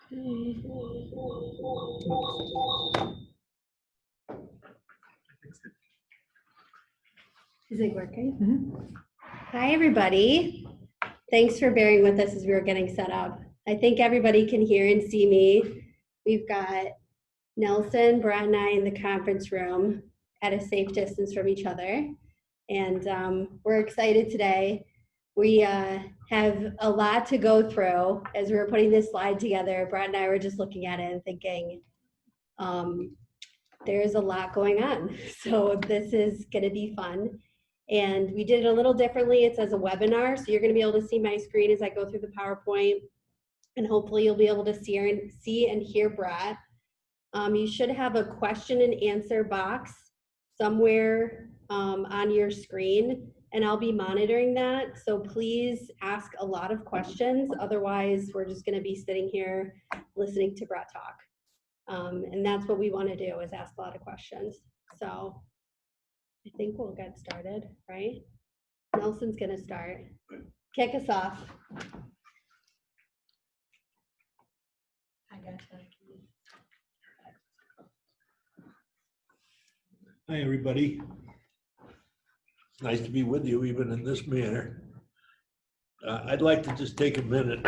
Is it working? Mm-hmm. Hi, everybody. Thanks for bearing with us as we were getting set up. I think everybody can hear and see me. We've got Nelson, Brett, and I in the conference room at a safe distance from each other. And we're excited today. We have a lot to go through. As we were putting this slide together, Brett and I were just looking at it and thinking, there's a lot going on. So this is going to be fun. And we did it a little differently. It's as a webinar, so you're going to be able to see my screen as I go through the PowerPoint, and hopefully you'll be able to see and hear Brett. You should have a question and answer box somewhere on your screen, and I'll be monitoring that. So please ask a lot of questions. Otherwise, we're just going to be sitting here listening to Brett talk. And that's what we want to do, is ask a lot of questions. So I think we'll get started, right? Nelson's going to start. Kick us off. I gotcha. Hi, everybody. It's nice to be with you, even in this manner. I'd like to just take a minute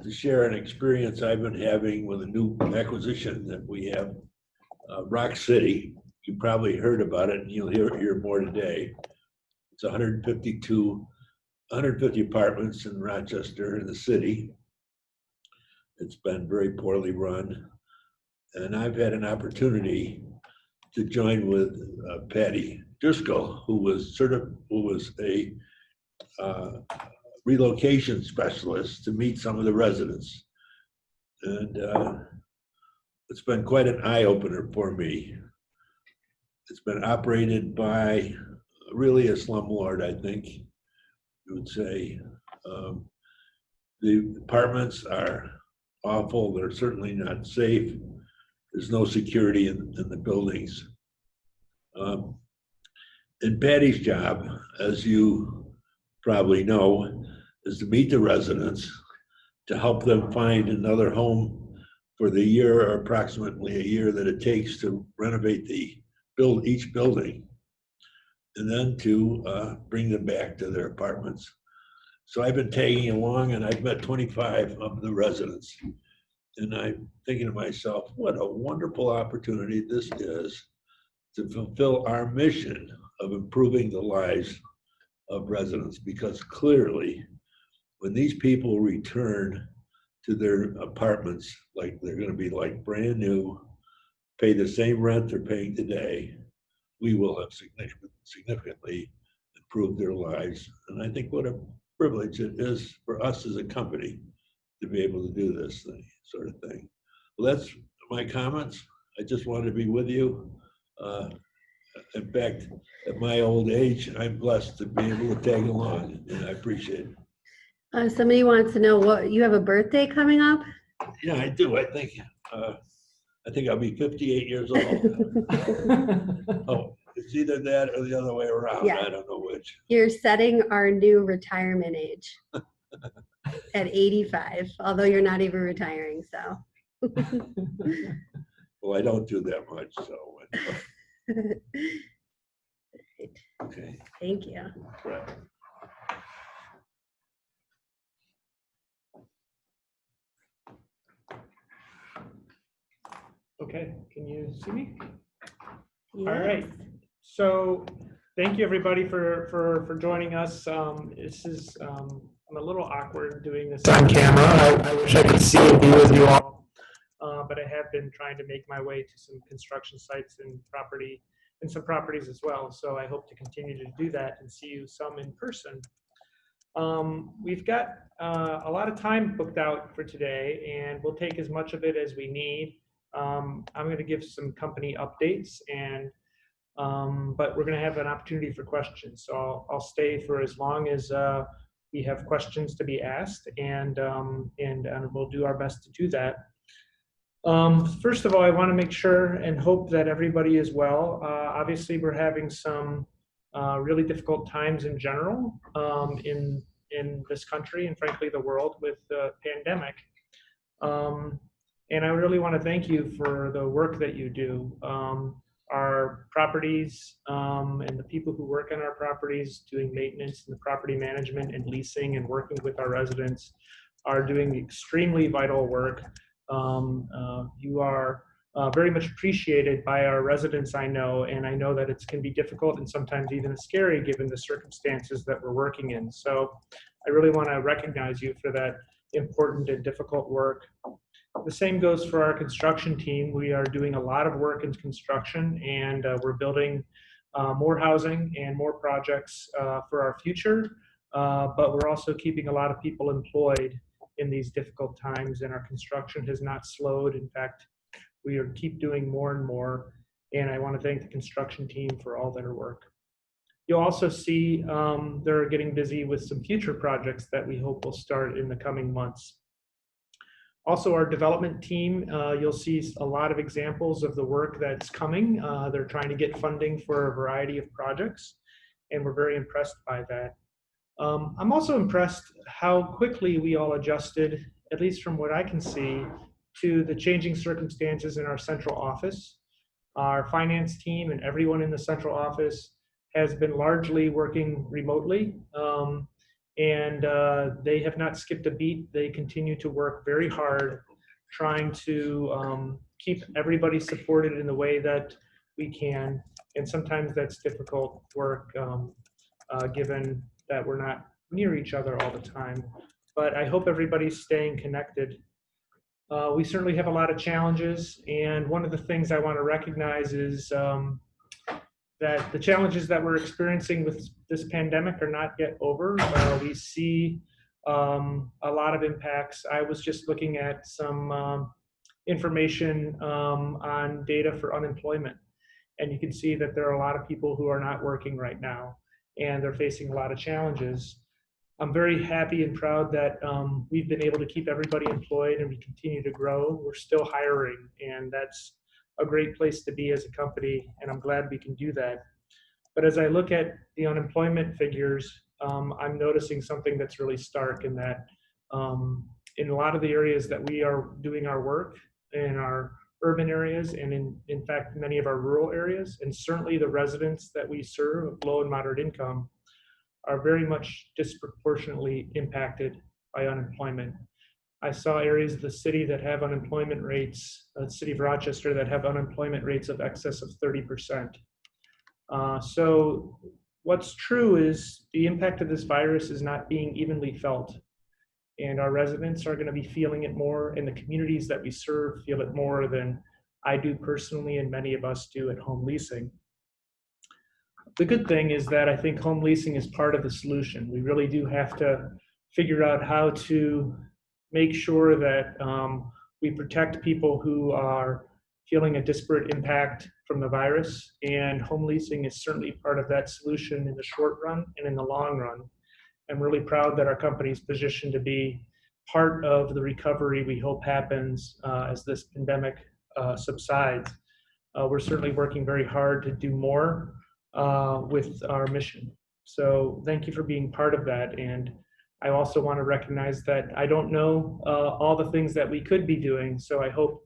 to share an experience I've been having with a new acquisition that we have, Rock City. You probably heard about it, and you'll hear more today. It's 150 apartments in Rochester, in the city. It's been very poorly run, and I've had an opportunity to join with Patty Driscoll, who was a relocation specialist, to meet some of the residents. And it's been quite an eye-opener for me. It's been operated by really a slumlord, I think you would say. The apartments are awful. They're certainly not safe. There's no security in the buildings. And Patty's job, as you probably know, is to meet the residents, to help them find another home for the year, or approximately a year, that it takes to renovate each building, and then to bring them back to their apartments. So I've been tagging along, and I've met 25 of the residents. And I'm thinking to myself, what a wonderful opportunity this is to fulfill our mission of improving the lives of residents. Because clearly, when these people return to their apartments, like they're going to be like brand new, pay the same rent they're paying today, we will have significantly improved their lives. And I think what a privilege it is for us as a company to be able to do this sort of thing. Well, that's my comments. I just wanted to be with you. In fact, at my old age, I'm blessed to be able to tag along, and I appreciate it. Somebody wants to know, what you have a birthday coming up? Yeah, I do. I think I'll be 58 years old. Oh, it's either that or the other way around. Yeah. I don't know which. You're setting our new retirement age at 85, although you're not even retiring, so. Well, I don't do that much, so. Okay. Thank you. Right. Okay, can you see me? Yes. All right. So thank you, everybody, for joining us. This is I'm a little awkward doing this on camera. I wish I could see and be with you all, but I have been trying to make my way to some construction sites and some properties as well. So I hope to continue to do that and see you some in person. We've got a lot of time booked out for today, and we'll take as much of it as we need. I'm going to give some company updates, but we're going to have an opportunity for questions. So I'll stay for as long as we have questions to be asked, and we'll do our best to do that. First of all, I want to make sure and hope that everybody is well. Obviously, we're having some really difficult times in general in this country, and frankly the world, with the pandemic. And I really want to thank you for the work that you do. Our properties and the people who work on our properties doing maintenance and the property management and leasing and working with our residents are doing extremely vital work. You are very much appreciated by our residents, I know, and I know that it can be difficult and sometimes even scary given the circumstances that we're working in. So I really want to recognize you for that important and difficult work. The same goes for our construction team. We are doing a lot of work in construction, and we're building more housing and more projects for our future, but we're also keeping a lot of people employed in these difficult times, and our construction has not slowed. In fact, we keep doing more and more, and I want to thank the construction team for all their work. You'll also see they're getting busy with some future projects that we hope will start in the coming months. Also, our development team, you'll see a lot of examples of the work that's coming. They're trying to get funding for a variety of projects, and we're very impressed by that. I'm also impressed how quickly we all adjusted, at least from what I can see, to the changing circumstances in our central office. Our finance team and everyone in the central office has been largely working remotely. And they have not skipped a beat. They continue to work very hard, trying to keep everybody supported in the way that we can. And sometimes that's difficult work, given that we're not near each other all the time. But I hope everybody's staying connected. We certainly have a lot of challenges, and one of the things I want to recognize is that the challenges that we're experiencing with this pandemic are not yet over. We see a lot of impacts. I was just looking at some information on data for unemployment, and you can see that there are a lot of people who are not working right now, and they're facing a lot of challenges. I'm very happy and proud that we've been able to keep everybody employed and we continue to grow. We're still hiring, and that's a great place to be as a company, and I'm glad we can do that. But as I look at the unemployment figures, I'm noticing something that's really stark in that in a lot of the areas that we are doing our work, in our urban areas and in fact many of our rural areas, and certainly the residents that we serve of low and moderate income, are very much disproportionately impacted by unemployment. I saw areas of the city that have unemployment rates, the city of Rochester, that have unemployment rates of excess of 30%. So what's true is the impact of this virus is not being evenly felt. And our residents are going to be feeling it more, and the communities that we serve feel it more than I do personally, and many of us do at Home Leasing. The good thing is that I think home leasing is part of the solution. We really do have to figure out how to make sure that we protect people who are feeling a disparate impact from the virus, and home leasing is certainly part of that solution in the short run and in the long run. I'm really proud that our company is positioned to be part of the recovery we hope happens as this pandemic subsides. We're certainly working very hard to do more with our mission. So thank you for being part of that. And I also want to recognize that I don't know all the things that we could be doing. So I hope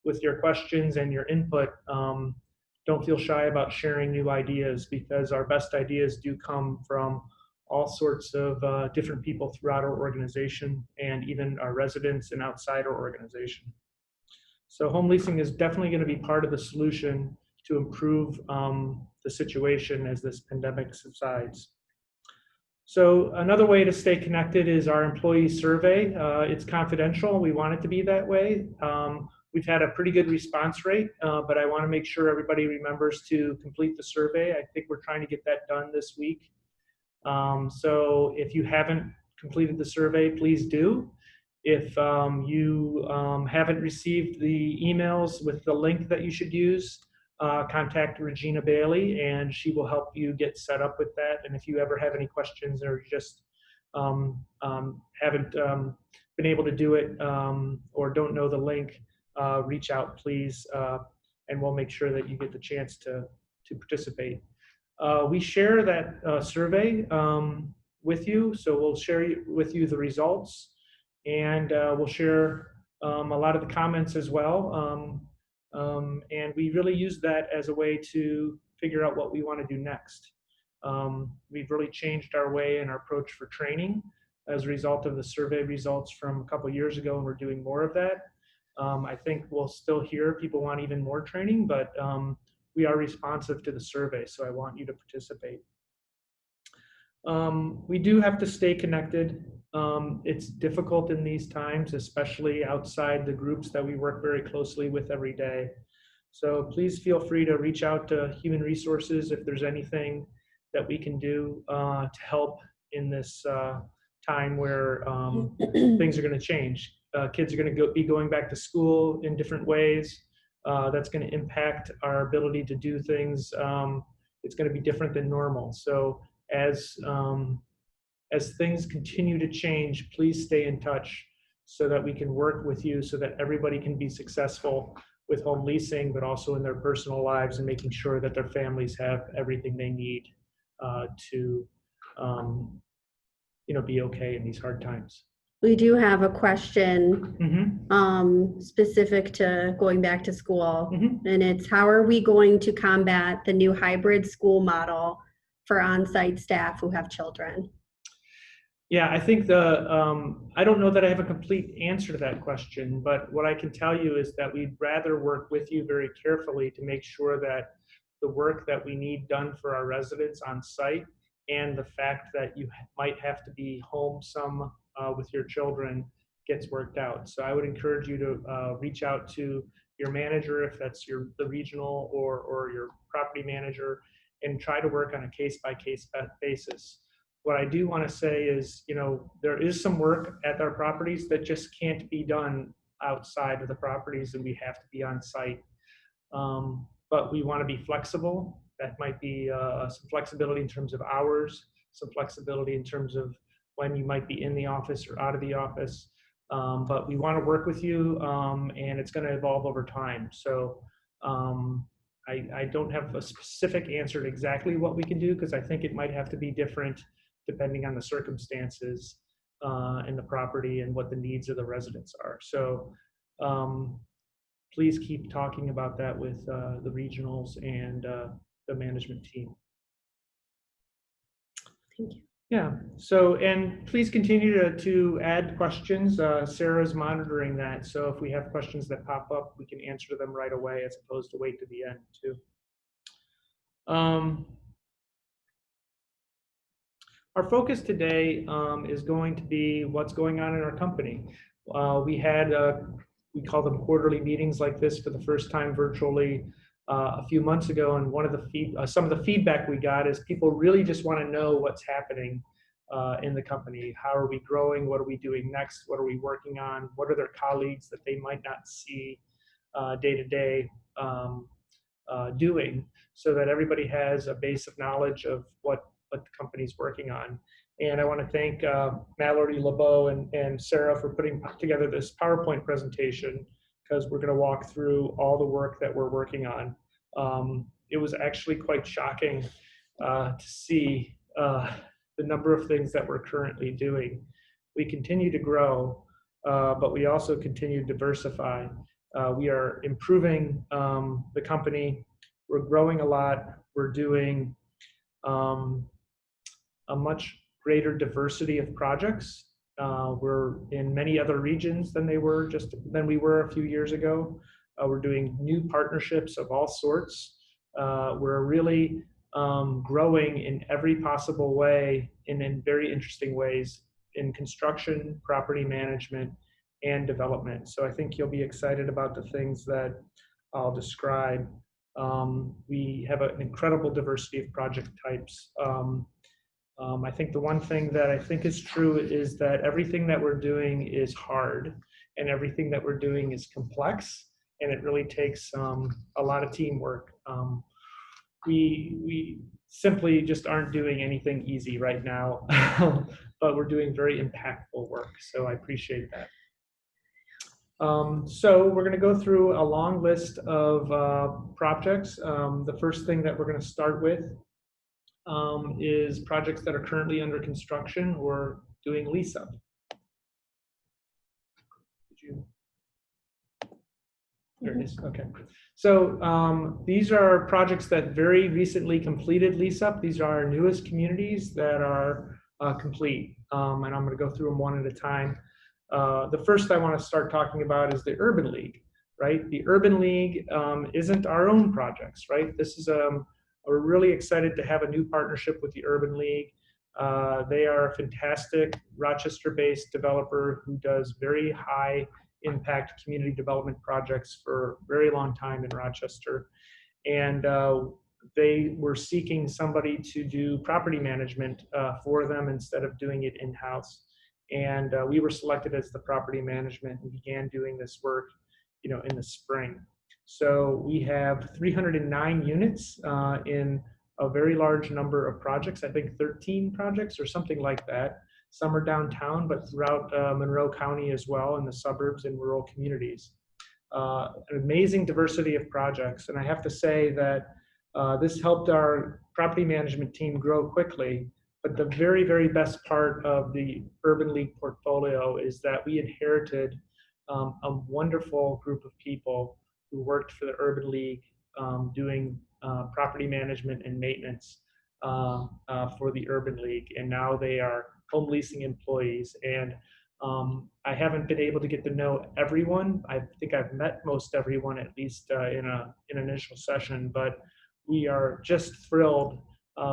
with your questions and your input, don't feel shy about sharing new ideas, because our best ideas do come from all sorts of different people throughout our organization, and even our residents and outside our organization. So home leasing is definitely going to be part of the solution to improve the situation as this pandemic subsides. So another way to stay connected is our employee survey. It's confidential. We want it to be that way. We've had a pretty good response rate, but I want to make sure everybody remembers to complete the survey. I think we're trying to get that done this week. So if you haven't completed the survey, please do. If you haven't received the emails with the link that you should use, contact Regina Bailey, and she will help you get set up with that. And if you ever have any questions, or just haven't been able to do it or don't know the link, reach out, please, and we'll make sure that you get the chance to participate. We share that survey with you, so we'll share with you the results, and we'll share a lot of the comments as well. And we really use that as a way to figure out what we want to do next. We've really changed our way and our approach for training as a result of the survey results from a couple years ago, and we're doing more of that. I think we'll still hear people want even more training, but we are responsive to the survey, so I want you to participate. We do have to stay connected. It's difficult in these times, especially outside the groups that we work very closely with every day. So please feel free to reach out to Human Resources if there's anything that we can do to help in this time where things are going to change. Kids are going to be going back to school in different ways. That's going to impact our ability to do things. It's going to be different than normal. So as things continue to change, please stay in touch so that we can work with you so that everybody can be successful with home leasing, but also in their personal lives and making sure that their families have everything they need to be okay in these hard times. We do have a question Mm-hmm. specific to going back to school, Mm-hmm. and it's how are we going to combat the new hybrid school model for on-site staff who have children? Yeah, I think I don't know that I have a complete answer to that question, but what I can tell you is that we'd rather work with you very carefully to make sure that the work that we need done for our residents on site and the fact that you might have to be home some with your children gets worked out. So I would encourage you to reach out to your manager, if that's the regional or your property manager, and try to work on a case-by-case basis. What I do want to say is, there is some work at our properties that just can't be done outside of the properties, and we have to be on site. But we want to be flexible. That might be some flexibility in terms of hours, some flexibility in terms of when you might be in the office or out of the office. But we want to work with you, and it's going to evolve over time. So I don't have a specific answer to exactly what we can do, because I think it might have to be different depending on the circumstances and the property and what the needs of the residents are. So please keep talking about that with the regionals and the management team. Thank you. Yeah, so, and please continue to add questions. Sarah's monitoring that, so if we have questions that pop up, we can answer them right away as opposed to wait to the end too. Our focus today is going to be what's going on in our company. We had, we call them quarterly meetings like this for the first time virtually a few months ago, and one of the some of the feedback we got is people really just want to know what's happening in the company. How are we growing? What are we doing next? What are we working on? What are their colleagues that they might not see day to day doing, so that everybody has a base of knowledge of what the company's working on. And I want to thank Mallory LeBeau and Sarah for putting together this PowerPoint presentation, because we're going to walk through all the work that we're working on. It was actually quite shocking to see the number of things that we're currently doing. We continue to grow, but we also continue to diversify. We are improving the company. We're growing a lot. We're doing a much greater diversity of projects. We're in many other regions than we were a few years ago. We're doing new partnerships of all sorts. We're really growing in every possible way and in very interesting ways in construction, property management, and development. So I think you'll be excited about the things that I'll describe. We have an incredible diversity of project types. I think the one thing that I think is true is that everything that we're doing is hard, and everything that we're doing is complex, and it really takes a lot of teamwork. We simply just aren't doing anything easy right now, but we're doing very impactful work, so I appreciate that. So we're going to go through a long list of projects. The first thing that we're going to start with is projects that are currently under construction or doing lease up. There it is. Okay. So these are projects that very recently completed lease up. These are our newest communities that are complete. And I'm going to go through them one at a time. The first I want to start talking about is the Urban League, right? The Urban League isn't our own projects, right? This is we're really excited to have a new partnership with the Urban League. They are a fantastic Rochester-based developer who does very high impact community development projects for a very long time in Rochester. And they were seeking somebody to do property management for them instead of doing it in-house. And we were selected as the property management and began doing this work, in the spring. So we have 309 units in a very large number of projects, I think 13 projects or something like that. Some are downtown, but throughout Monroe County as well, in the suburbs and rural communities. An amazing diversity of projects. And I have to say that this helped our property management team grow quickly. But the very, very best part of the Urban League portfolio is that we inherited a wonderful group of people who worked for the Urban League doing property management and maintenance for the Urban League. And now they are home leasing employees. And I haven't been able to get to know everyone. I think I've met most everyone, at least in an initial session, but we are just thrilled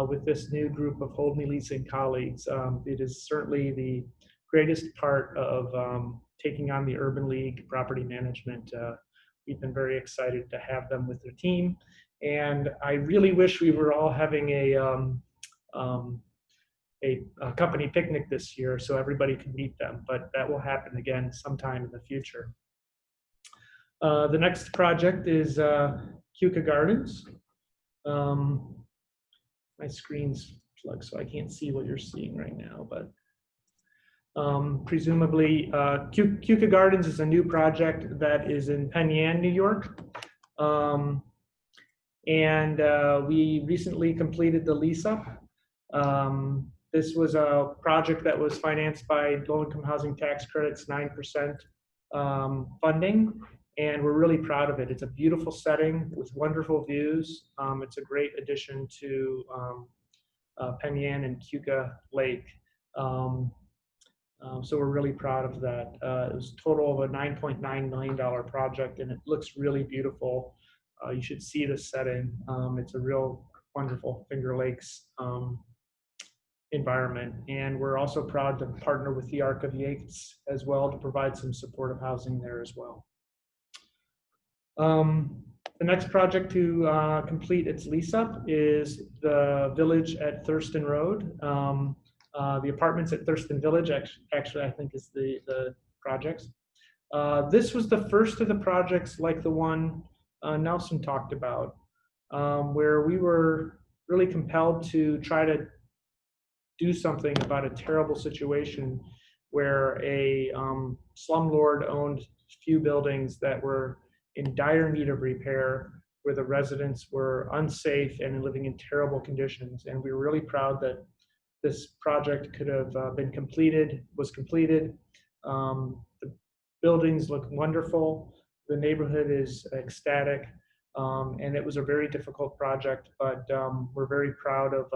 with this new group of Hold Me Leasing colleagues. It is certainly the greatest part of taking on the Urban League property management. We've been very excited to have them with their team. And I really wish we were all having a company picnic this year so everybody could meet them, but that will happen again sometime in the future. The next project is Keuka Gardens. My screen's plugged, so I can't see what you're seeing right now, but presumably Keuka Gardens is a new project that is in Penn Yan, New York. And we recently completed the lease up. This was a project that was financed by low-income housing tax credits, 9% funding, and we're really proud of it. It's a beautiful setting with wonderful views. It's a great addition to Penn Yan and Keuka Lake. So we're really proud of that. It was a total of a $9.9 million project, and it looks really beautiful. You should see the setting. It's a real wonderful Finger Lakes environment. And we're also proud to partner with the Arc of Yates as well to provide some supportive housing there as well. The next project to complete its lease up is the Village at Thurston Road. The apartments at Thurston Village, actually I think is the projects. This was the first of the projects like the one Nelson talked about, where we were really compelled to try to do something about a terrible situation where a slumlord owned few buildings that were in dire need of repair, where the residents were unsafe and living in terrible conditions. And we were really proud that this project could have was completed. The buildings look wonderful. The neighborhood is ecstatic. And it was a very difficult project, but we're very proud of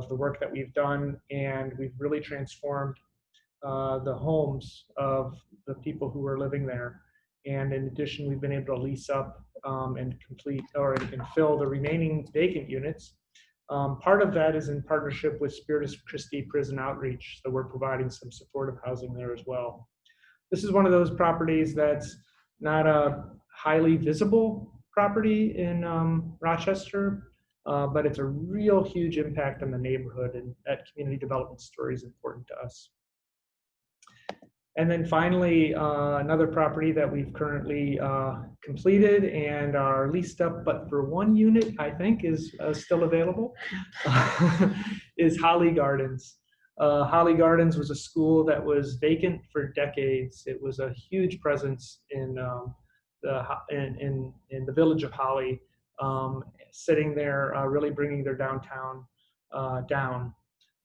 the work that we've done, and we've really transformed the homes of the people who are living there. And in addition, we've been able to lease up and fill the remaining vacant units. Part of that is in partnership with Spirit of Christi Prison Outreach, so we're providing some supportive housing there as well. This is one of those properties that's not a highly visible property in Rochester, but it's a real huge impact on the neighborhood, and that community development story is important to us. And then finally, another property that we've currently completed and are leased up, but for one unit, I think, is still available, is Holly Gardens. Holly Gardens was a school that was vacant for decades. It was a huge presence in the village of Holly, sitting there, really bringing their downtown down.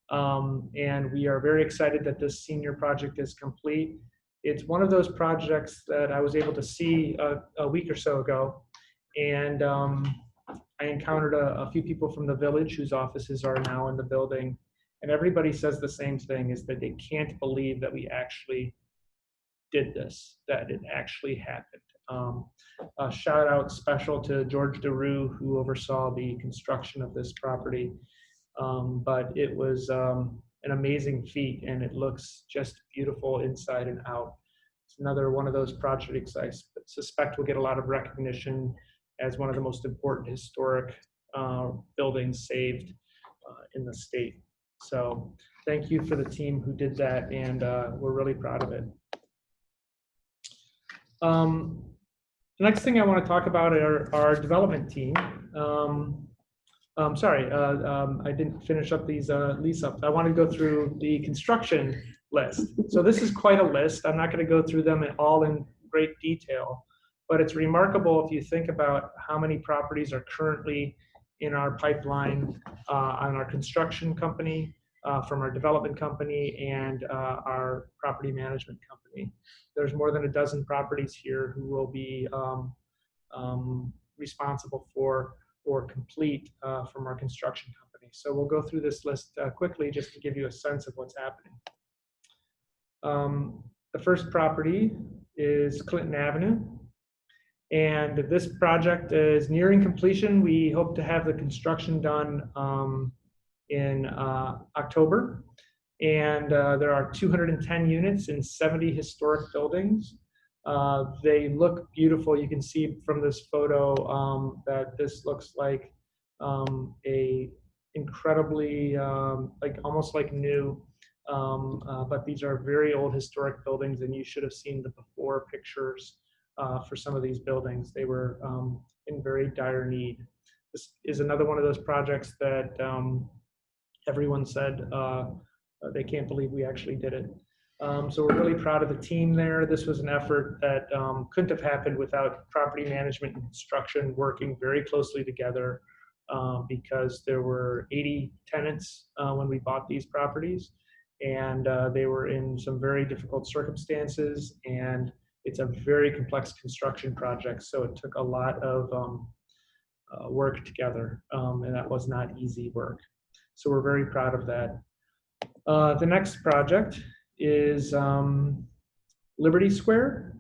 And we are very excited that this senior project is complete. It's one of those projects that I was able to see a week or so ago, and I encountered a few people from the village whose offices are now in the building, and everybody says the same thing, is that they can't believe that we actually did this, that it actually happened. A shout out special to George DeRue, who oversaw the construction of this property. But it was an amazing feat, and it looks just beautiful inside and out. It's another one of those projects I suspect will get a lot of recognition as one of the most important historic buildings saved in the state. So thank you for the team who did that, and we're really proud of it. The next thing I want to talk about are our development team. Sorry, I didn't finish up these lease ups. I want to go through the construction list. So this is quite a list. I'm not going to go through them all in great detail, but it's remarkable if you think about how many properties are currently in our pipeline on our construction company, from our development company, and our property management company. There's more than a dozen properties here who will be responsible for or complete from our construction company. So we'll go through this list quickly just to give you a sense of what's happening. The first property is Clinton Avenue. And this project is nearing completion. We hope to have the construction done in October. And there are 210 units in 70 historic buildings. They look beautiful. You can see from this photo that this looks like a incredibly, like almost like new, but these are very old historic buildings, and you should have seen the before pictures for some of these buildings. They were in very dire need. This is another one of those projects that everyone said they can't believe we actually did it. So we're really proud of the team there. This was an effort that couldn't have happened without property management and construction working very closely together, because there were 80 tenants when we bought these properties, and they were in some very difficult circumstances, and it's a very complex construction project, so it took a lot of work together, and that was not easy work. So we're very proud of that. The next project is Liberty Square.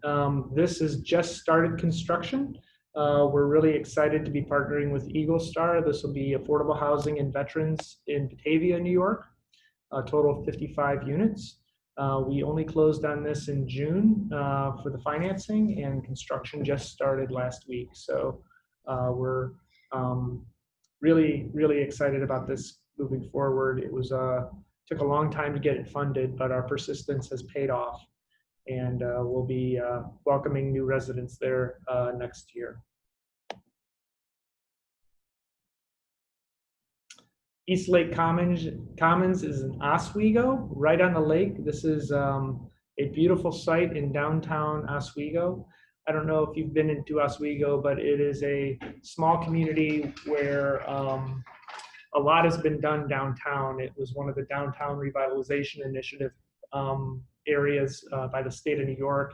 This has just started construction. We're really excited to be partnering with Eagle Star. This will be affordable housing and veterans in Batavia, New York, a total of 55 units. We only closed on this in June for the financing, and construction just started last week. So we're really, really excited about this moving forward. It was took a long time to get it funded, but our persistence has paid off, and we'll be welcoming new residents there next year. East Lake Commons is in Oswego, right on the lake. This is a beautiful site in downtown Oswego. I don't know if you've been into Oswego, but it is a small community where a lot has been done downtown. It was one of the downtown revitalization initiative areas by the state of New York,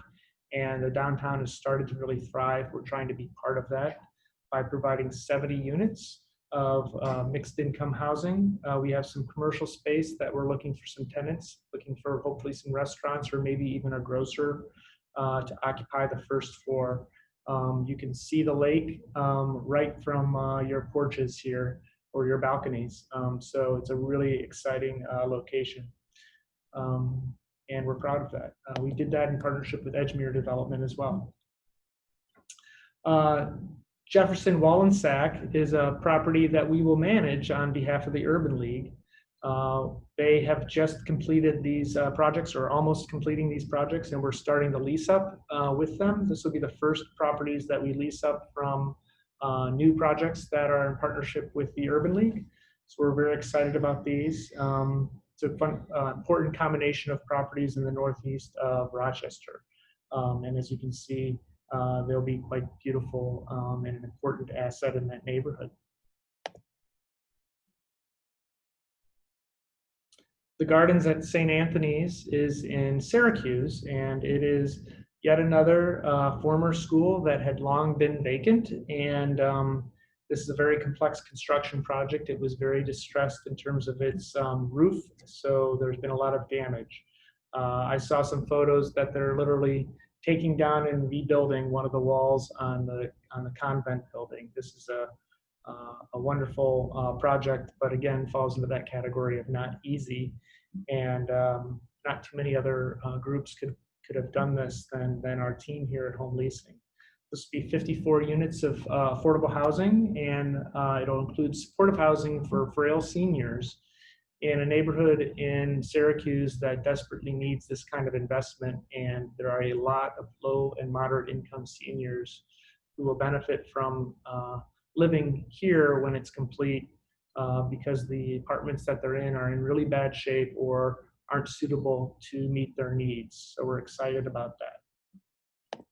and the downtown has started to really thrive. We're trying to be part of that by providing 70 units of mixed income housing. We have some commercial space that we're looking for some tenants, looking for hopefully some restaurants or maybe even a grocer to occupy the first floor. You can see the lake right from your porches here or your balconies. So it's a really exciting location. And we're proud of that. We did that in partnership with Edgemere Development as well. Jefferson Wallensack is a property that we will manage on behalf of the Urban League. They have just completed these projects, or almost completing these projects, and we're starting to lease up with them. This will be the first properties that we lease up from new projects that are in partnership with the Urban League. So we're very excited about these. It's a fun, important combination of properties in the northeast of Rochester. And as you can see, they'll be quite beautiful and an important asset in that neighborhood. The Gardens at St. Anthony's is in Syracuse, and it is yet another former school that had long been vacant. And this is a very complex construction project. It was very distressed in terms of its roof, so there's been a lot of damage. I saw some photos that they're literally taking down and rebuilding one of the walls on the convent building. This is a wonderful project, but again falls into that category of not easy, and not too many other groups could have done this than our team here at Home Leasing. This will be 54 units of affordable housing, and it'll include supportive housing for frail seniors in a neighborhood in Syracuse that desperately needs this kind of investment. And there are a lot of low and moderate income seniors who will benefit from living here when it's complete, because the apartments that they're in are in really bad shape or aren't suitable to meet their needs. So we're excited about that.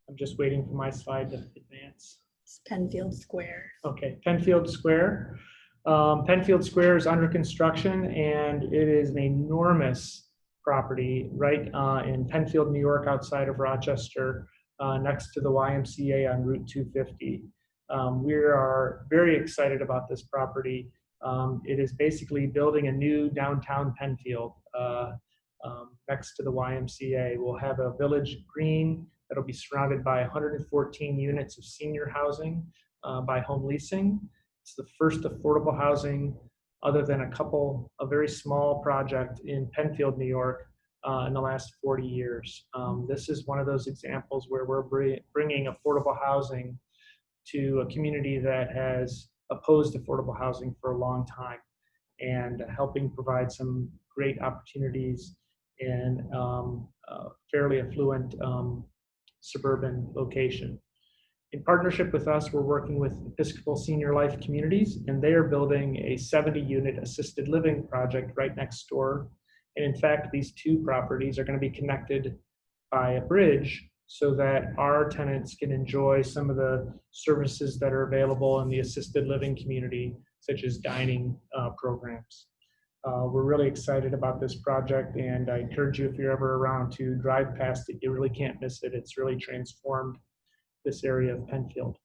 I'm just waiting for my slide to advance. It's Penfield Square. Okay, Penfield Square. Penfield Square is under construction, and it is an enormous property right in Penfield, New York, outside of Rochester, next to the YMCA on Route 250. We are very excited about this property. It is basically building a new downtown Penfield next to the YMCA. We'll have a village green that'll be surrounded by 114 units of senior housing by Home Leasing. It's the first affordable housing, other than a very small project in Penfield, New York, in the last 40 years. This is one of those examples where we're bringing affordable housing to a community that has opposed affordable housing for a long time, and helping provide some great opportunities in a fairly affluent suburban location. In partnership with us, we're working with Episcopal Senior Life Communities, and they are building a 70-unit assisted living project right next door. And in fact, these two properties are going to be connected by a bridge so that our tenants can enjoy some of the services that are available in the assisted living community, such as dining programs. We're really excited about this project, and I encourage you, if you're ever around, to drive past it. You really can't miss it. It's really transformed this area of Penfield.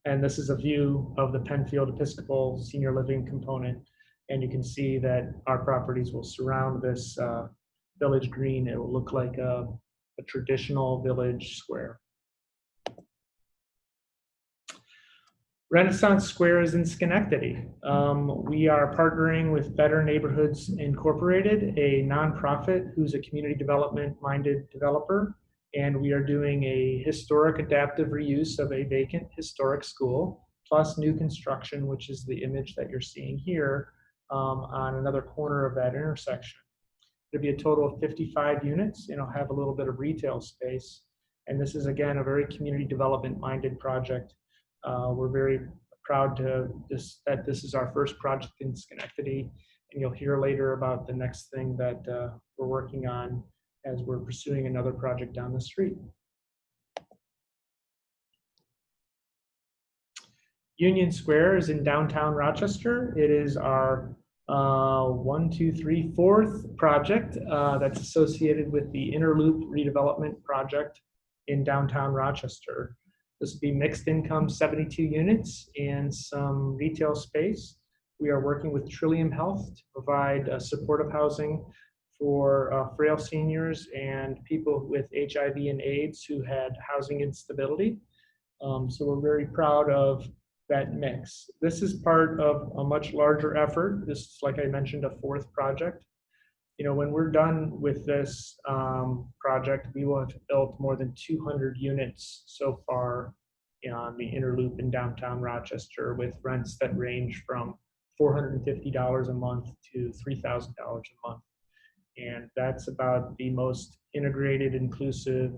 And this is a view of the Penfield Episcopal Senior Living component. And you can see that our properties will surround this village green. It will look like a traditional village square. Renaissance Square is in Schenectady. We are partnering with Better Neighborhoods Incorporated, a nonprofit who's a community development minded developer. And we are doing a historic adaptive reuse of a vacant historic school, plus new construction, which is the image that you're seeing here, on another corner of that intersection. It'll be a total of 55 units, and it'll have a little bit of retail space. And this is, again, a very community development minded project. We're very proud that this is our first project in Schenectady, and you'll hear later about the next thing that we're working on as we're pursuing another project down the street. Union Square is in downtown Rochester. It is our 4th project that's associated with the Inner Loop redevelopment project in downtown Rochester. This will be mixed income, 72 units and some retail space. We are working with Trillium Health to provide supportive housing for frail seniors and people with HIV and AIDS who had housing instability. So we're very proud of that mix. This is part of a much larger effort. This is, like I mentioned, a 4th project. You know, when we're done with this project, we will have built more than 200 units so far on the Inner Loop in downtown Rochester, with rents that range from $450 a month to $3,000 a month. And that's about the most integrated, inclusive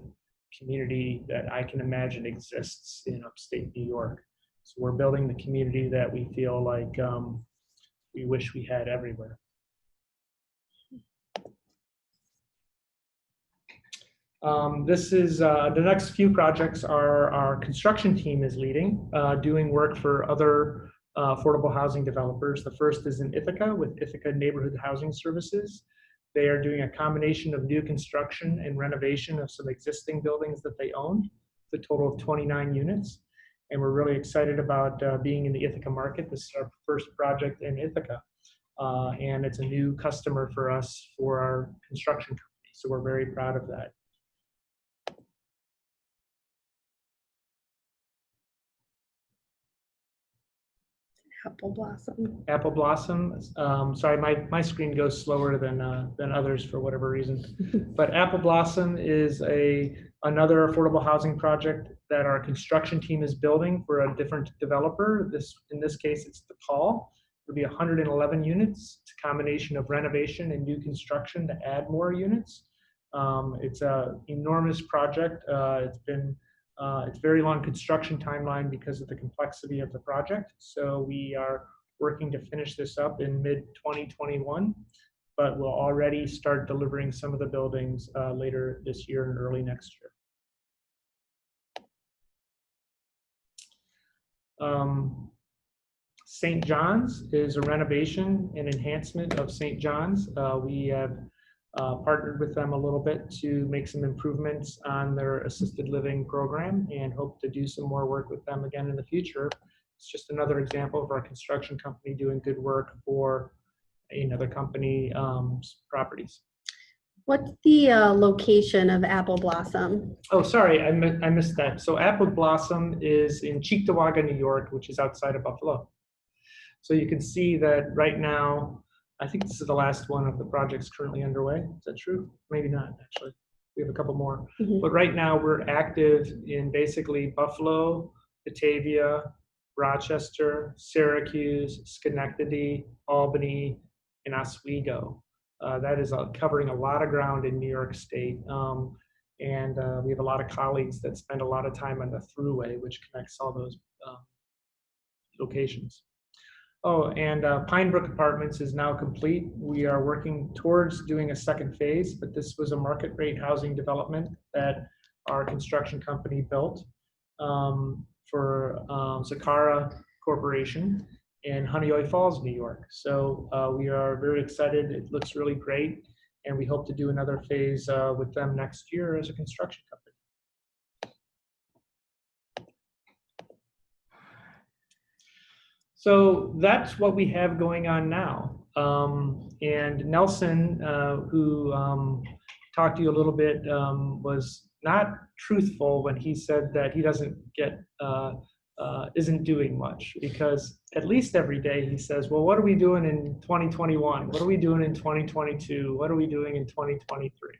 community that I can imagine exists in upstate New York. So we're building the community that we feel like we wish we had everywhere. This is the next few projects are our construction team is leading, doing work for other affordable housing developers. The first is in Ithaca with Ithaca Neighborhood Housing Services. They are doing a combination of new construction and renovation of some existing buildings that they own, the total of 29 units. And we're really excited about being in the Ithaca market. This is our first project in Ithaca. And it's a new customer for us for our construction company. So we're very proud of that. Apple Blossom. Apple Blossom, sorry, my screen goes slower than others for whatever reason. But Apple Blossom is another affordable housing project that our construction team is building for a different developer. In this case, it's DePaul. It'll be 111 units. It's a combination of renovation and new construction to add more units. It's an enormous project. It's a very long construction timeline because of the complexity of the project. So we are working to finish this up in mid-2021, but we'll already start delivering some of the buildings later this year and early next year. St. John's is a renovation and enhancement of St. John's. We have partnered with them a little bit to make some improvements on their assisted living program and hope to do some more work with them again in the future. It's just another example of our construction company doing good work for another company properties. What's the location of Apple Blossom? Oh, sorry, I missed that. So Apple Blossom is in Cheektowaga, New York, which is outside of Buffalo. So you can see that right now, I think this is the last one of the projects currently underway. Is that true? Maybe not, actually. We have a couple more. Mm-hmm. But right now, we're active in basically Buffalo, Batavia, Rochester, Syracuse, Schenectady, Albany, and Oswego. That is covering a lot of ground in New York State. And we have a lot of colleagues that spend a lot of time on the Thruway, which connects all those locations. Oh, and Pine Brook Apartments is now complete. We are working towards doing a second phase, but this was a market rate housing development that our construction company built for Zakara Corporation in Honeoye Falls, New York. So we are very excited. It looks really great, and we hope to do another phase with them next year as a construction company. So that's what we have going on now. And Nelson, who talked to you a little bit, was not truthful when he said that he isn't doing much, because at least every day he says, well, what are we doing in 2021? What are we doing in 2022? What are we doing in 2023?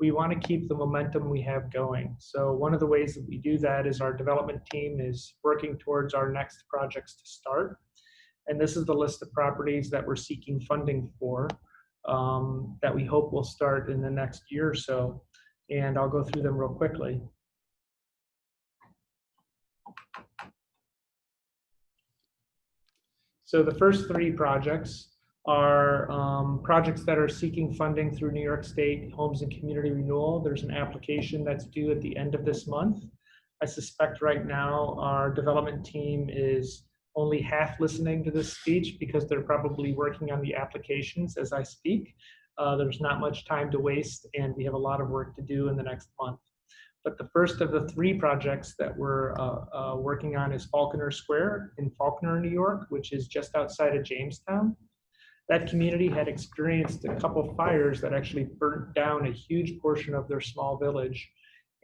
We want to keep the momentum we have going. So one of the ways that we do that is our development team is working towards our next projects to start. And this is the list of properties that we're seeking funding for that we hope will start in the next year or so. And I'll go through them real quickly. So the first three projects are projects that are seeking funding through New York State Homes and Community Renewal. There's an application that's due at the end of this month. I suspect right now our development team is only half listening to this speech because they're probably working on the applications as I speak. There's not much time to waste, and we have a lot of work to do in the next month. But the first of the three projects that we're working on is Falconer Square in Falconer, New York, which is just outside of Jamestown. That community had experienced a couple of fires that actually burnt down a huge portion of their small village.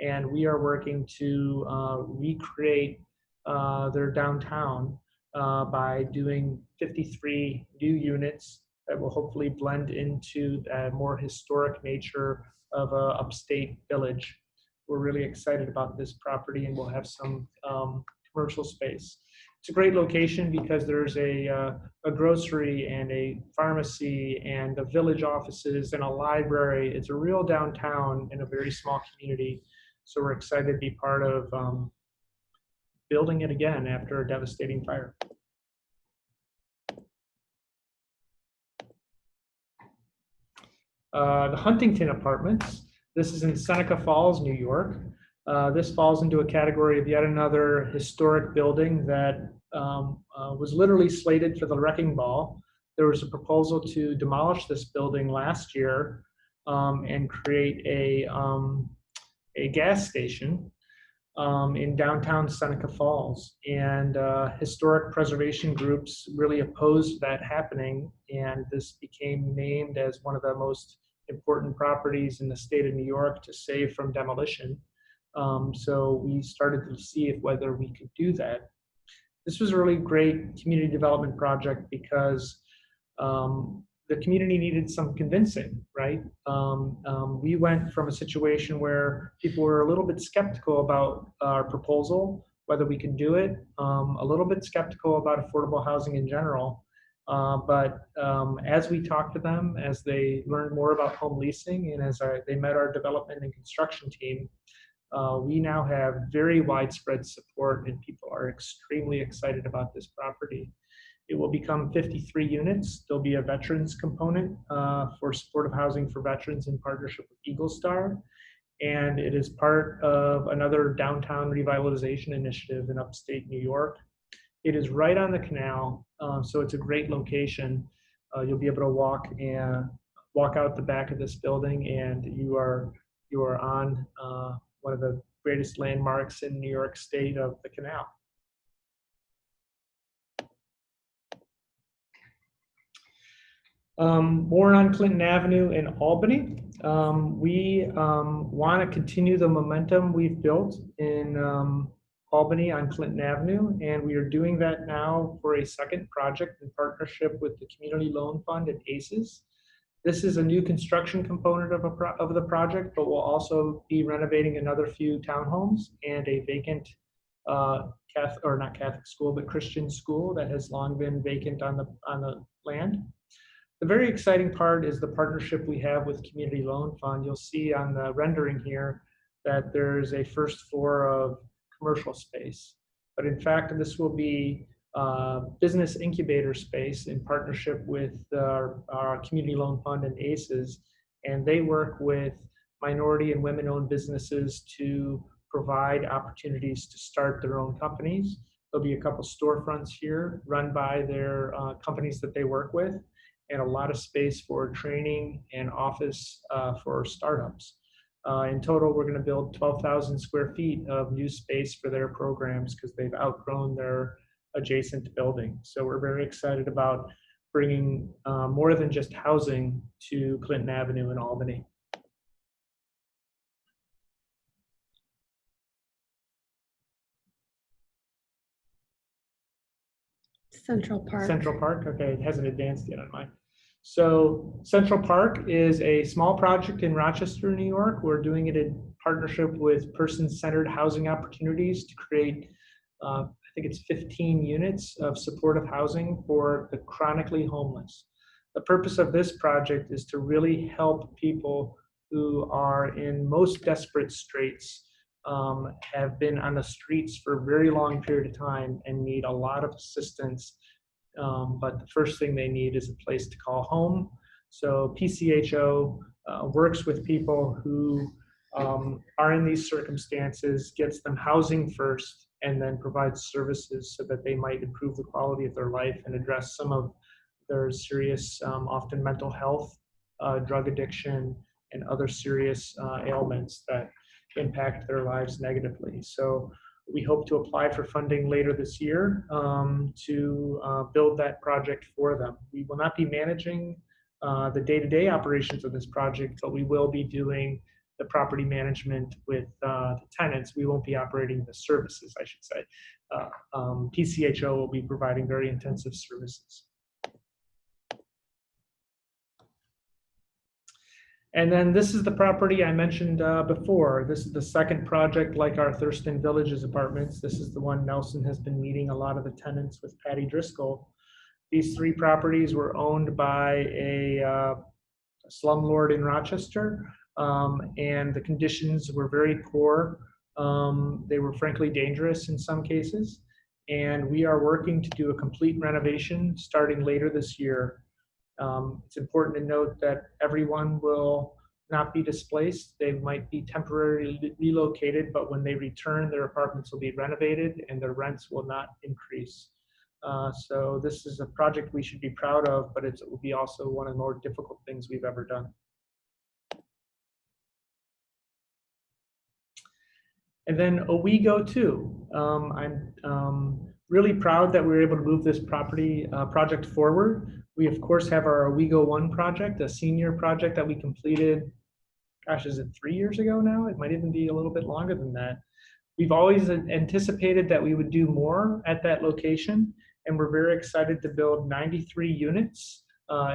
And we are working to recreate their downtown by doing 53 new units that will hopefully blend into a more historic nature of an upstate village. We're really excited about this property, and we'll have some commercial space. It's a great location because there's a grocery and a pharmacy and the village offices and a library. It's a real downtown in a very small community. So we're excited to be part of building it again after a devastating fire. The Huntington Apartments. This is in Seneca Falls, New York. This falls into a category of yet another historic building that was literally slated for the wrecking ball. There was a proposal to demolish this building last year and create a gas station in downtown Seneca Falls. And historic preservation groups really opposed that happening, and this became named as one of the most important properties in the state of New York to save from demolition. So we started to see whether we could do that. This was a really great community development project because the community needed some convincing, right? We went from a situation where people were a little bit skeptical about our proposal, whether we could do it, a little bit skeptical about affordable housing in general. But as we talked to them, as they learned more about home leasing, and as they met our development and construction team, we now have very widespread support, and people are extremely excited about this property. It will become 53 units. There'll be a veterans component for supportive housing for veterans in partnership with Eagle Star. And it is part of another downtown revitalization initiative in upstate New York. It is right on the canal, so it's a great location. You'll be able to walk out the back of this building, and you are on one of the greatest landmarks in New York State of the canal. More on Clinton Avenue in Albany. We want to continue the momentum we've built in Albany on Clinton Avenue, and we are doing that now for a second project in partnership with the Community Loan Fund and ACES. This is a new construction component of the project, but we'll also be renovating another few townhomes and a vacant not Catholic school, but Christian school that has long been vacant on the land. The very exciting part is the partnership we have with Community Loan Fund. You'll see on the rendering here that there's a first floor of commercial space. But in fact, this will be business incubator space in partnership with our Community Loan Fund and ACES. And they work with minority and women-owned businesses to provide opportunities to start their own companies. There'll be a couple storefronts here run by their companies that they work with, and a lot of space for training and office for startups. In total, we're going to build 12,000 square feet of new space for their programs because they've outgrown their adjacent building. So we're very excited about bringing more than just housing to Clinton Avenue in Albany. Central Park. Central Park, okay, it hasn't advanced yet on mine. So Central Park is a small project in Rochester, New York. We're doing it in partnership with person-centered housing opportunities to create, I think it's 15 units of supportive housing for the chronically homeless. The purpose of this project is to really help people who are in most desperate straits, have been on the streets for a very long period of time and need a lot of assistance. But the first thing they need is a place to call home. So PCHO works with people who are in these circumstances, gets them housing first, and then provides services so that they might improve the quality of their life and address some of their serious, often mental health, drug addiction, and other serious ailments that impact their lives negatively. So we hope to apply for funding later this year to build that project for them. We will not be managing the day-to-day operations of this project, but we will be doing the property management with the tenants. We won't be operating the services, I should say. PCHO will be providing very intensive services. And then this is the property I mentioned before. This is the second project like our Thurston Villages apartments. This is the one Nelson has been meeting a lot of the tenants with Patty Driscoll. These three properties were owned by a slumlord in Rochester, and the conditions were very poor. They were frankly dangerous in some cases, and we are working to do a complete renovation starting later this year. It's important to note that everyone will not be displaced. They might be temporarily relocated, but when they return, their apartments will be renovated and their rents will not increase. So this is a project we should be proud of, but it will be also one of the more difficult things we've ever done. And then Owego 2. I'm really proud that we were able to move this project forward. We, of course, have our Owego 1 project, a senior project that we completed, gosh, is it 3 years ago now? It might even be a little bit longer than that. We've always anticipated that we would do more at that location, and we're very excited to build 93 units.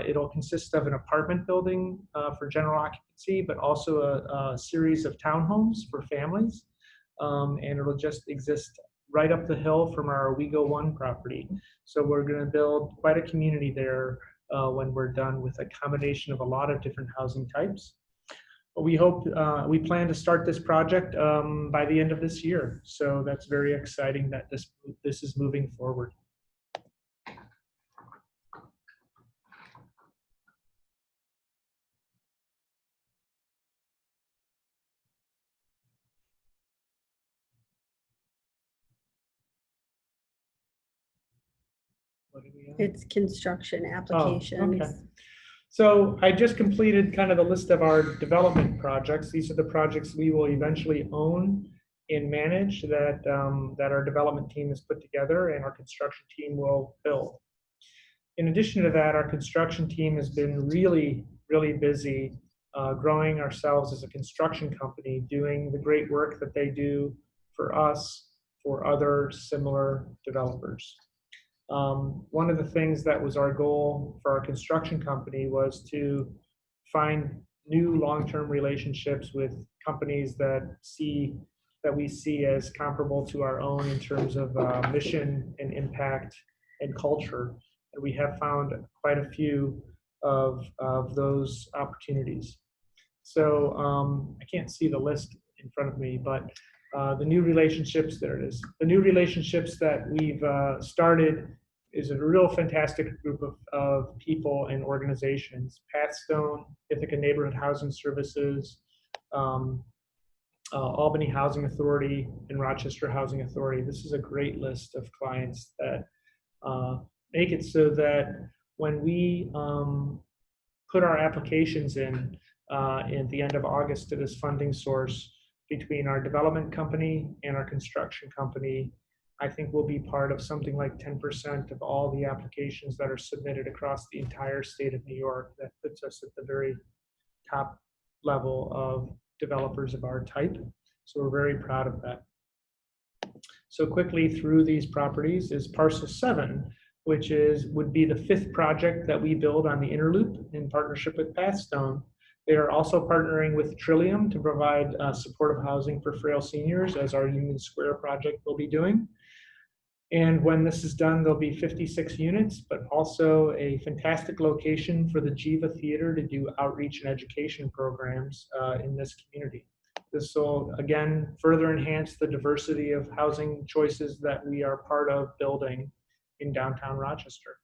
It'll consist of an apartment building for general occupancy, but also a series of townhomes for families. And it'll just exist right up the hill from our Owego 1 property. So we're going to build quite a community there when we're done with a combination of a lot of different housing types. But we plan to start this project by the end of this year. So that's very exciting that this is moving forward. What do we have? It's construction applications. Okay. So I just completed kind of the list of our development projects. These are the projects we will eventually own and manage that our development team has put together and our construction team will build. In addition to that, our construction team has been really, really busy growing ourselves as a construction company, doing the great work that they do for us, for other similar developers. One of the things that was our goal for our construction company was to find new long-term relationships with companies that we see as comparable to our own in terms of mission and impact and culture. And we have found quite a few of those opportunities. So I can't see the list in front of me, but the new relationships, there it is. The new relationships that we've started is a real fantastic group of people and organizations. Pathstone, Ithaca Neighborhood Housing Services, Albany Housing Authority, and Rochester Housing Authority. This is a great list of clients that make it so that when we put our applications in at the end of August to this funding source, between our development company and our construction company, I think we'll be part of something like 10% of all the applications that are submitted across the entire state of New York. That puts us at the very top level of developers of our type. So we're very proud of that. So quickly through these properties is Parcel 7, which would be the 5th project that we build on the Inner Loop in partnership with Pathstone. They are also partnering with Trillium to provide supportive housing for frail seniors, as our Union Square project will be doing. And when this is done, there'll be 56 units, but also a fantastic location for the Jiva Theater to do outreach and education programs in this community. This will, again, further enhance the diversity of housing choices that we are part of building in downtown Rochester.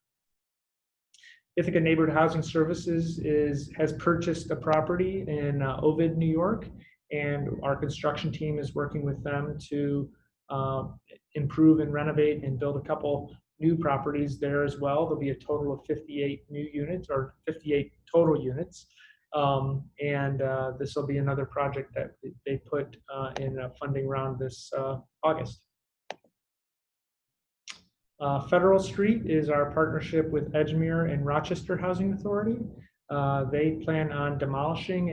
Ithaca Neighborhood Housing Services has purchased a property in Ovid, New York, and our construction team is working with them to improve and renovate and build a couple new properties there as well. There'll be a total of 58 new units, or 58 total units. This will be another project that they put in a funding round this August. Federal Street is our partnership with Edgemere and Rochester Housing Authority. They plan on demolishing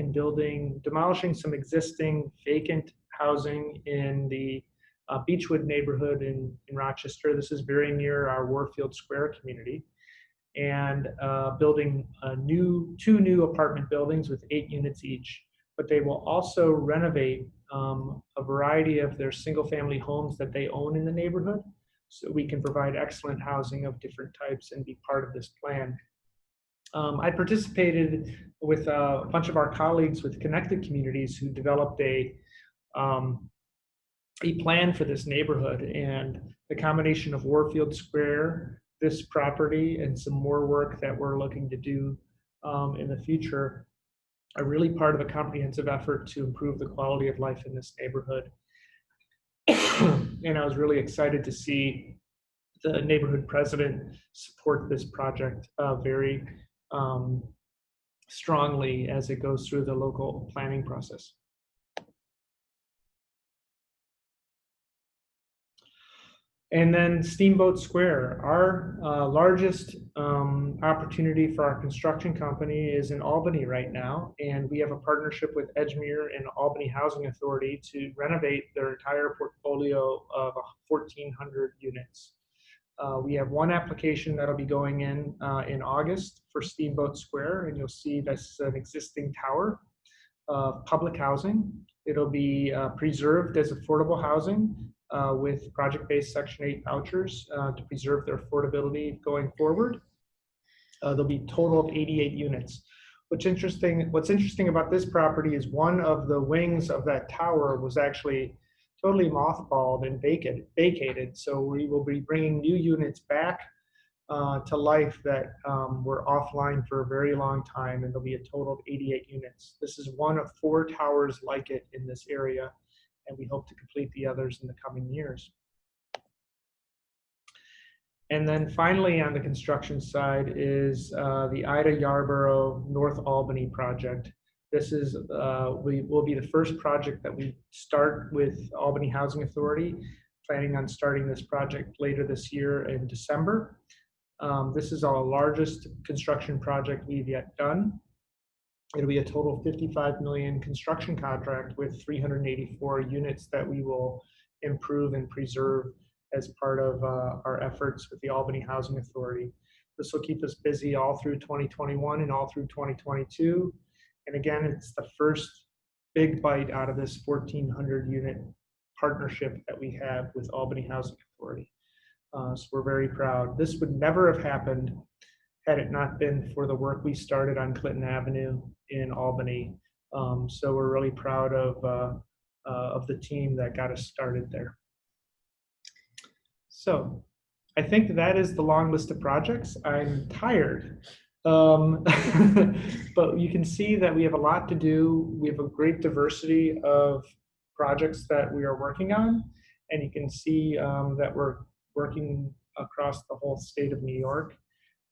some existing vacant housing in the Beechwood neighborhood in Rochester. This is very near our Warfield Square community. And building two new apartment buildings with 8 units each. But they will also renovate a variety of their single-family homes that they own in the neighborhood, so we can provide excellent housing of different types and be part of this plan. I participated with a bunch of our colleagues with Connected Communities who developed a plan for this neighborhood, and the combination of Warfield Square, this property and some more work that we're looking to do in the future are really part of a comprehensive effort to improve the quality of life in this neighborhood. And I was really excited to see the neighborhood president support this project very strongly as it goes through the local planning process. And then Steamboat Square, our largest opportunity for our construction company is in Albany right now. And we have a partnership with Edgemere and Albany Housing Authority to renovate their entire portfolio of 1,400 units. We have one application that'll be going in August for Steamboat Square, and you'll see that's an existing tower of public housing. It'll be preserved as affordable housing with project-based Section 8 vouchers to preserve their affordability going forward. There'll be a total of 88 units. What's interesting about this property is one of the wings of that tower was actually totally mothballed and vacated. So we will be bringing new units back to life that were offline for a very long time, and there'll be a total of 88 units. This is one of 4 towers like it in this area, and we hope to complete the others in the coming years. And then finally on the construction side is the Ida Yarborough North Albany project. This is, will be the first project that we start with Albany Housing Authority, planning on starting this project later this year in December. This is our largest construction project we've yet done. It'll be a total of $55 million construction contract with 384 units that we will improve and preserve as part of our efforts with the Albany Housing Authority. This will keep us busy all through 2021 and all through 2022. And again, it's the first big bite out of this 1,400 unit partnership that we have with Albany Housing Authority. So we're very proud. This would never have happened had it not been for the work we started on Clinton Avenue in Albany. So we're really proud of the team that got us started there. So I think that is the long list of projects. I'm tired. But you can see that we have a lot to do. We have a great diversity of projects that we are working on. And you can see that we're working across the whole state of New York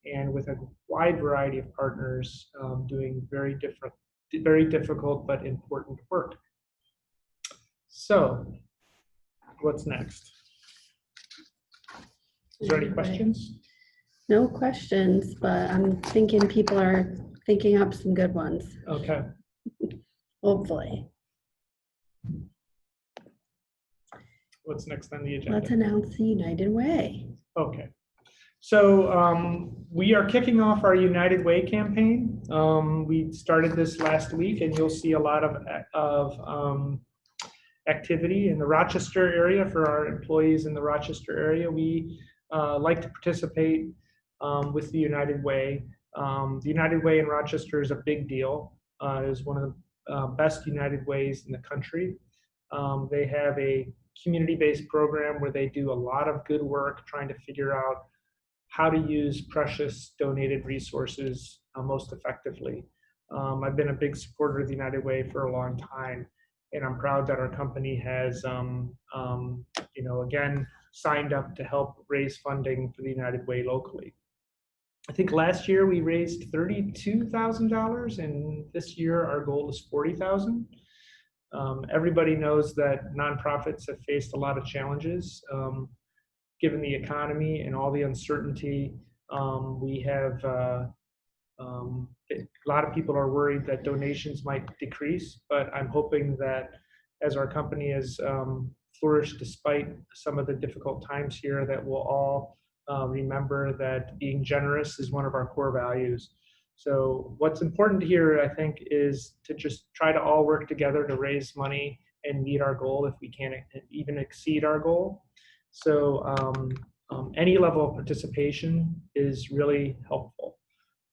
and with a wide variety of partners doing very difficult but important work. So what's next? Is there any questions? No questions, but I'm thinking people are thinking up some good ones. Okay. Hopefully. What's next on the agenda? Let's announce the United Way. Okay. So we are kicking off our United Way campaign. We started this last week, and you'll see a lot of activity in the Rochester area for our employees in the Rochester area. We like to participate with the United Way. The United Way in Rochester is a big deal. It is one of the best United Ways in the country. They have a community-based program where they do a lot of good work trying to figure out how to use precious donated resources most effectively. I've been a big supporter of the United Way for a long time, and I'm proud that our company has, again, signed up to help raise funding for the United Way locally. I think last year we raised $32,000, and this year our goal is $40,000. Everybody knows that nonprofits have faced a lot of challenges. Given the economy and all the uncertainty, we have a lot of people are worried that donations might decrease, but I'm hoping that as our company has flourished despite some of the difficult times here, that we'll all remember that being generous is one of our core values. So what's important here, I think, is to just try to all work together to raise money and meet our goal if we can't even exceed our goal. So any level of participation is really helpful.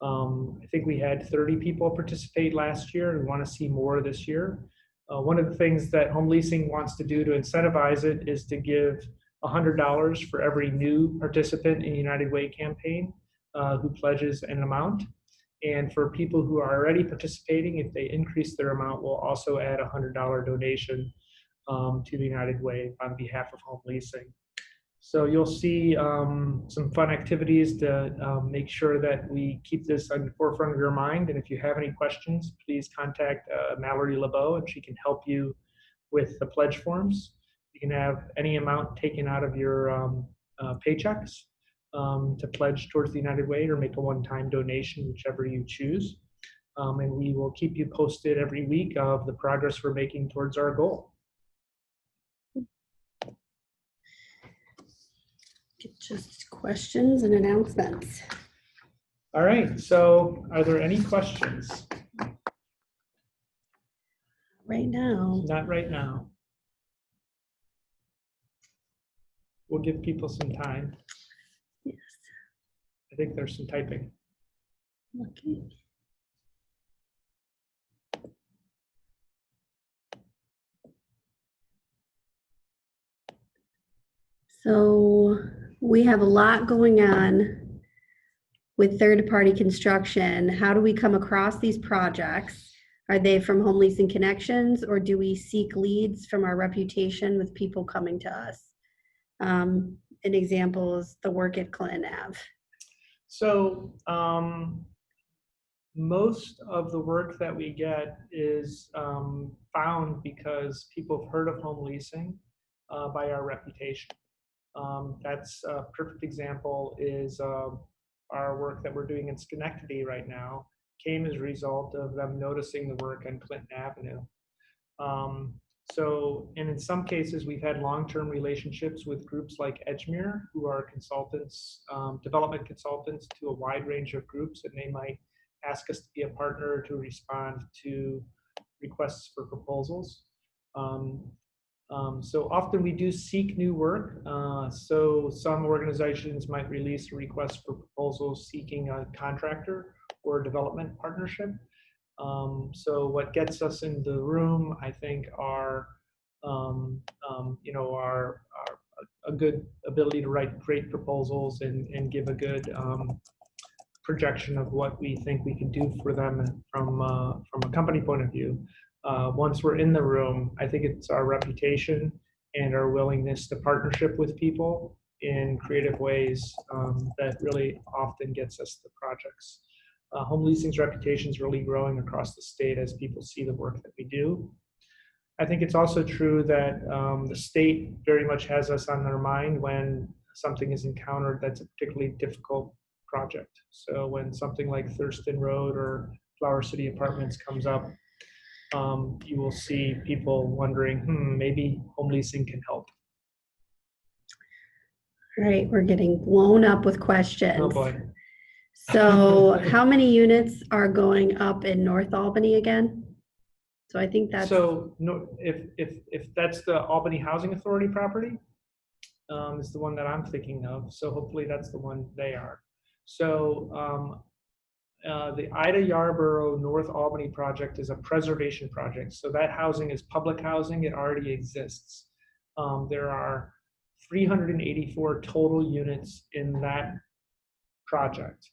I think we had 30 people participate last year, and we want to see more this year. One of the things that Home Leasing wants to do to incentivize it is to give $100 for every new participant in the United Way campaign who pledges an amount. And for people who are already participating, if they increase their amount, we'll also add a $100 donation to the United Way on behalf of home leasing. So you'll see some fun activities to make sure that we keep this on the forefront of your mind. And if you have any questions, please contact Mallory LeBeau, and she can help you with the pledge forms. You can have any amount taken out of your paychecks to pledge towards the United Way or make a one-time donation, whichever you choose. And we will keep you posted every week of the progress we're making towards our goal. Just questions and announcements. All right, so are there any questions? Right now. Not right now. We'll give people some time. Yes. I think there's some typing. Okay. So we have a lot going on with third-party construction. How do we come across these projects? Are they from Home Leasing Connections, or do we seek leads from our reputation with people coming to us? An example is the work at Clinton Ave. So most of the work that we get is found because people have heard of home leasing by our reputation. That's a perfect example is our work that we're doing in Schenectady right now came as a result of them noticing the work on Clinton Avenue. And in some cases, we've had long-term relationships with groups like Edgemere, who are consultants, development consultants to a wide range of groups, and they might ask us to be a partner to respond to requests for proposals. So often we do seek new work. So some organizations might release a request for proposals seeking a contractor or a development partnership. So what gets us in the room, I think, are a good ability to write great proposals and give a good projection of what we think we can do for them from a company point of view. Once we're in the room, I think it's our reputation and our willingness to partnership with people in creative ways that really often gets us the projects. Home leasing's reputation is really growing across the state as people see the work that we do. I think it's also true that the state very much has us on their mind when something is encountered that's a particularly difficult project. So when something like Thurston Road or Flower City Apartments comes up, you will see people wondering, maybe home leasing can help. All right, we're getting blown up with questions. Oh boy. So how many units are going up in North Albany again? So I think that's. So no, if that's the Albany Housing Authority property, is the one that I'm thinking of. So hopefully that's the one they are. So the Ida Yarborough North Albany project is a preservation project. So that housing is public housing. It already exists. There are 384 total units in that project.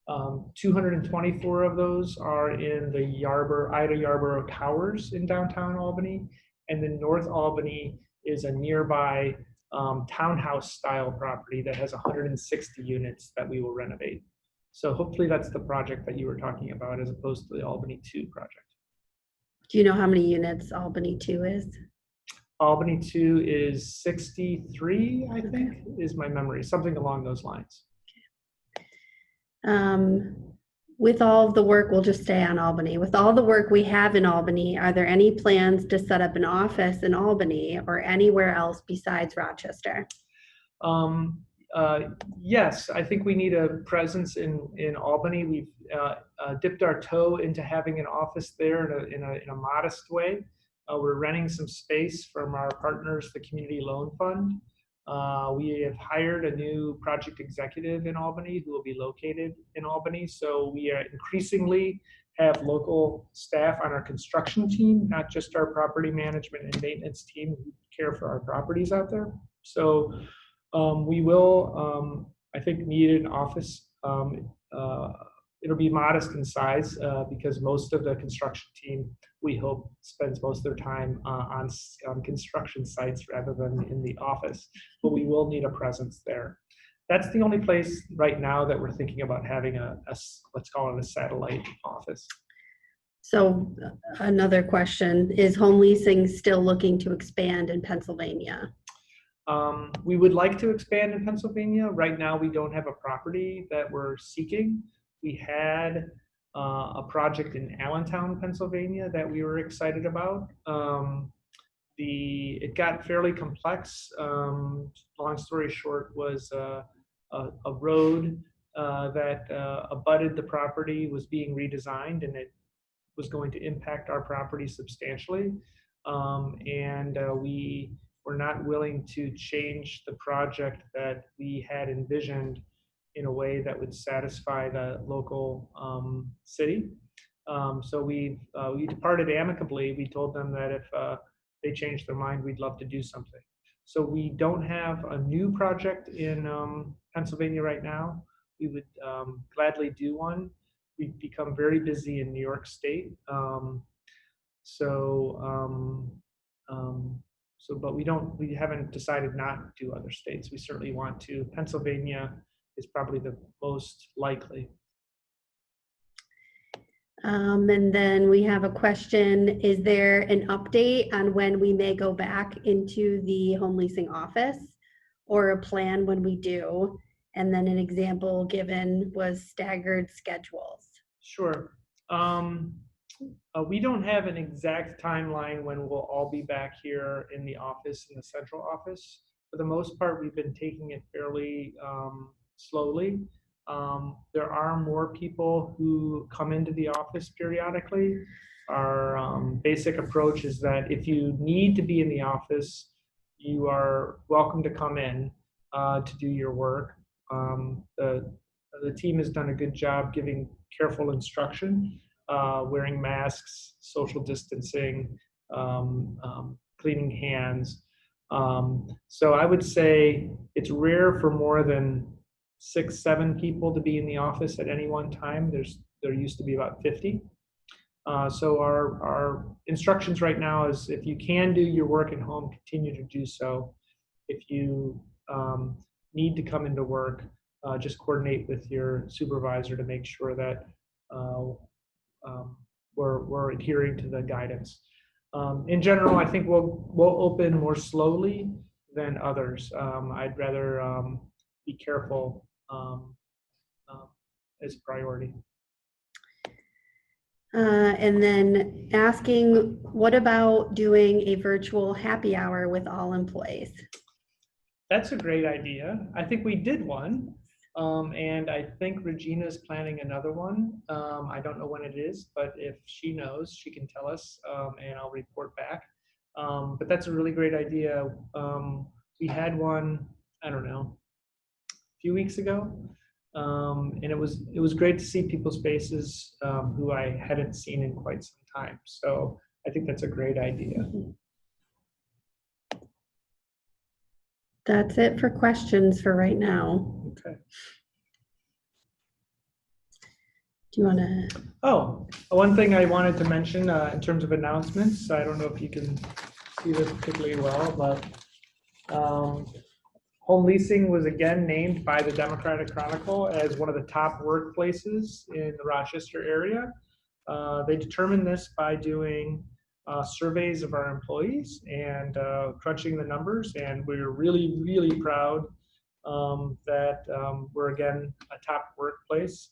224 of those are in the Ida Yarborough Towers in downtown Albany. And then North Albany is a nearby townhouse style property that has 160 units that we will renovate. So hopefully that's the project that you were talking about as opposed to the Albany 2 project. Do you know how many units Albany 2 is? Albany 2 is 63, I think, is my memory, something along those lines. With all of the work, we'll just stay on Albany. With all the work we have in Albany, are there any plans to set up an office in Albany or anywhere else besides Rochester? Yes, I think we need a presence in Albany. We've dipped our toe into having an office there in a modest way. We're renting some space from our partners, the Community Loan Fund. We have hired a new project executive in Albany who will be located in Albany. So we are increasingly have local staff on our construction team, not just our property management and maintenance team who care for our properties out there. So we will, I think, need an office. It'll be modest in size because most of the construction team, we hope, spends most of their time on construction sites rather than in the office. But we will need a presence there. That's the only place right now that we're thinking about having a let's call it a satellite office. So another question, is home leasing still looking to expand in Pennsylvania? We would like to expand in Pennsylvania. Right now, we don't have a property that we're seeking. We had a project in Allentown, Pennsylvania that we were excited about. It got fairly complex. Long story short was a road that abutted the property was being redesigned, and it was going to impact our property substantially. We were not willing to change the project that we had envisioned in a way that would satisfy the local city. So we departed amicably. We told them that if they changed their mind, we'd love to do something. So we don't have a new project in Pennsylvania right now. We would gladly do one. We've become very busy in New York State. But we haven't decided not to do other states. We certainly want to. Pennsylvania is probably the most likely. And then we have a question, is there an update on when we may go back into the home leasing office, or a plan when we do? And then an example given was staggered schedules. Sure. We don't have an exact timeline when we'll all be back here in the office, in the central office. For the most part, we've been taking it fairly slowly. There are more people who come into the office periodically. Our basic approach is that if you need to be in the office, you are welcome to come in to do your work. The team has done a good job giving careful instruction, wearing masks, social distancing, cleaning hands. So I would say it's rare for more than 6-7 people to be in the office at any one time. There used to be about 50. So our instructions right now is if you can do your work at home, continue to do so. If you need to come into work, just coordinate with your supervisor to make sure that we're adhering to the guidance. In general, I think we'll open more slowly than others. I'd rather be careful as a priority. And then asking, what about doing a virtual happy hour with all employees? That's a great idea. I think we did one, and I think Regina's planning another one. I don't know when it is, but if she knows, she can tell us, and I'll report back. But that's a really great idea. We had one, I don't know, a few weeks ago, and it was great to see people's faces who I hadn't seen in quite some time. So I think that's a great idea. That's it for questions for right now. Okay. Do you want to? Oh, one thing I wanted to mention in terms of announcements, I don't know if you can see this particularly well, but home leasing was again named by the Democratic Chronicle as one of the top workplaces in the Rochester area. They determined this by doing surveys of our employees and crunching the numbers, and we're really, really proud that we're again a top workplace.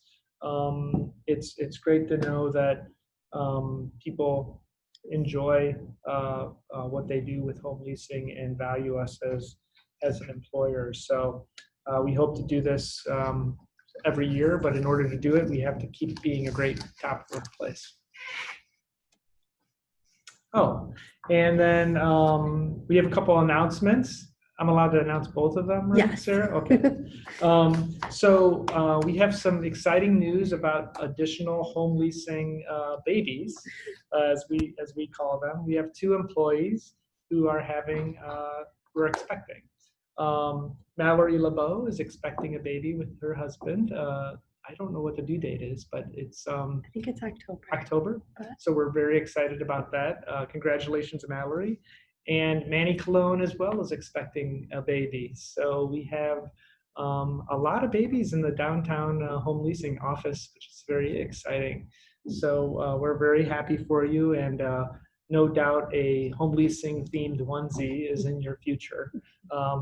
It's great to know that people enjoy what they do with home leasing and value us as an employer. So we hope to do this every year, but in order to do it, we have to keep being a great top workplace. Oh, and then we have a couple announcements. I'm allowed to announce both of them, right, Yes. Sarah? Okay. So we have some exciting news about additional home leasing babies, as we call them. We have 2 employees who are we're expecting. Mallory LeBeau is expecting a baby with her husband. I don't know what the due date is, but it's I think it's October. October. Okay. So we're very excited about that. Congratulations, Mallory. And Manny Cologne as well is expecting a baby. So we have a lot of babies in the downtown home leasing office, which is very exciting. So we're very happy for you, and no doubt a home leasing themed onesie is in your future.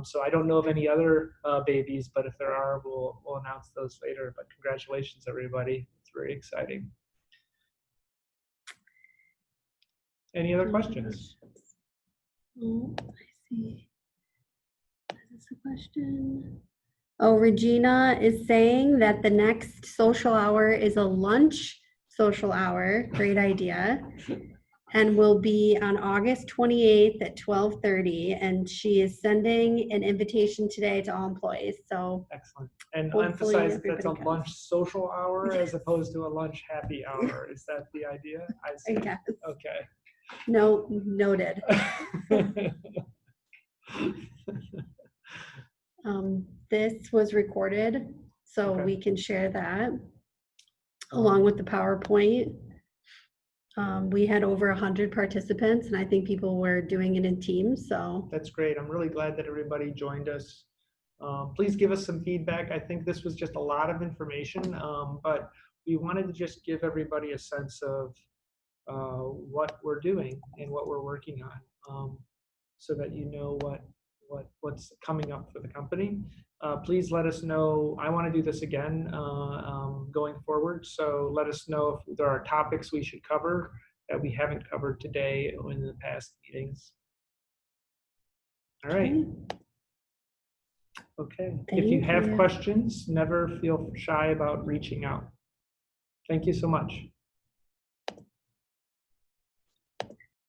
So I don't know of any other babies, but if there are, we'll announce those later. But congratulations, everybody. It's very exciting. Any other questions? Oh, I see. Is this a question? Oh, Regina is saying that the next social hour is a lunch social hour. Great idea. And will be on August 28th at 12:30. And she is sending an invitation today to all employees. So Excellent. And hopefully emphasize that that's a everybody lunch social hour as opposed to a lunch happy hour. Is that the idea? I I see. guess. Okay. No, noted. This was recorded, so Okay. we can share that along with the PowerPoint. We had over 100 participants, and I think people were doing it in teams, so. That's great. I'm really glad that everybody joined us. Please give us some feedback. I think this was just a lot of information, but we wanted to just give everybody a sense of what we're doing and what we're working on, so that you know what's coming up for the company. Please let us know. I want to do this again going forward, so let us know if there are topics we should cover that we haven't covered today or in the past meetings. All right. Okay. If you Thank have you. questions, never feel shy about reaching out. Thank you so much.